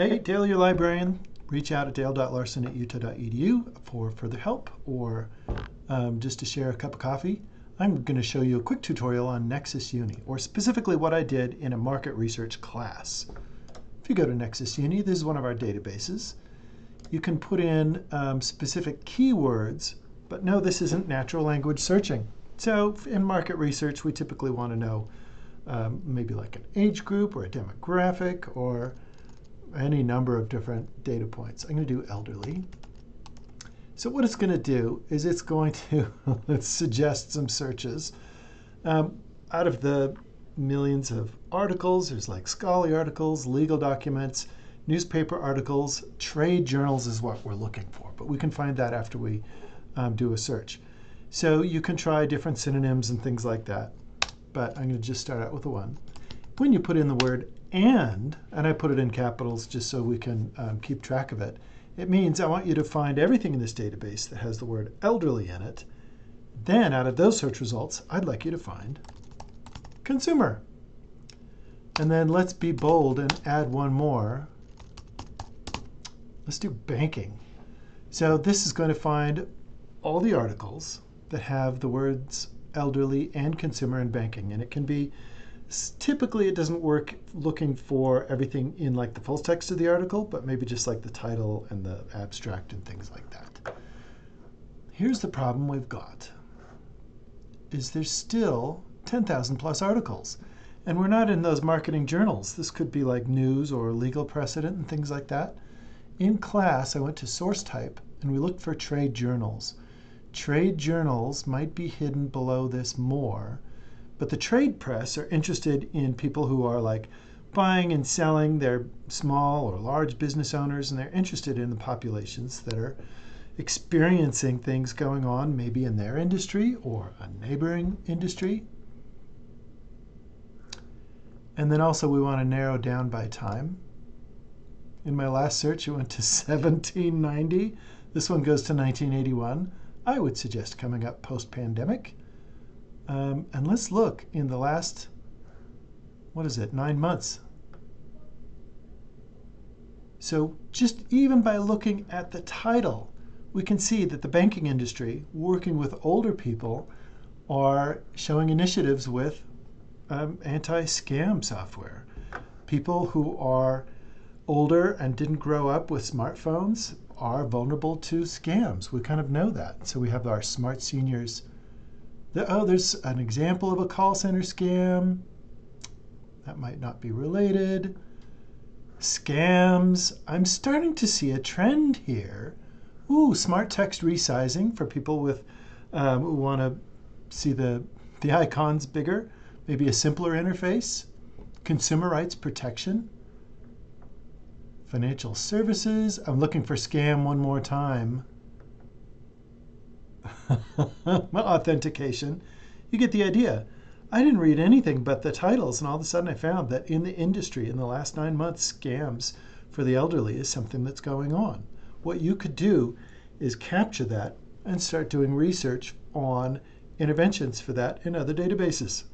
Hey, Dale, your librarian. Reach out at dale.larson@utah.edu for further help or just to share a cup of coffee. I'm going to show you a quick tutorial on Nexus Uni, or specifically what I did in a market research class. If you go to Nexus Uni, this is one of our databases. You can put in specific keywords, but no, this isn't natural language searching. So in market research, we typically want to know maybe like an age group or a demographic or any number of different data points. I'm going to do elderly. So what it's going to do is it's going to suggest some searches. Out of the millions of articles, there's like scholarly articles, legal documents, newspaper articles, trade journals is what we're looking for. But we can find that after we do a search. So you can try different synonyms and things like that. But I'm going to just start out with the one. When you put in the word and I put it in capitals just so we can keep track of it, it means I want you to find everything in this database that has the word elderly in it. Then out of those search results, I'd like you to find consumer. And then let's be bold and add one more. Let's do banking. So this is going to find all the articles that have the words elderly and consumer and banking. And it can be, typically it doesn't work looking for everything in like the full text of the article, but maybe just like the title and the abstract and things like that. Here's the problem we've got, is there's still 10,000 plus articles. And we're not in those marketing journals. This could be like news or legal precedent and things like that. In class, I went to source type and we looked for trade journals. Trade journals might be hidden below this more, but the trade press are interested in people who are like buying and selling. They're small or large business owners, and they're interested in the populations that are experiencing things going on maybe in their industry or a neighboring industry. And then also we want to narrow down by time. In my last search, it went to 1790. This one goes to 1981. I would suggest coming up post-pandemic. And let's look in the last, 9 months. So just even by looking at the title, we can see that the banking industry, working with older people, are showing initiatives with anti-scam software. People who are older and didn't grow up with smartphones are vulnerable to scams. We kind of know that. So we have our smart seniors. There's an example of a call center scam. That might not be related. Scams. I'm starting to see a trend here. Ooh, smart text resizing for people with who want to see the icons bigger. Maybe a simpler interface. Consumer rights protection. Financial services. I'm looking for scam one more time. Authentication. You get the idea. I didn't read anything but the titles, and all of a sudden I found that in the industry in the last 9 months, scams for the elderly is something that's going on. What you could do is capture that and start doing research on interventions for that in other databases.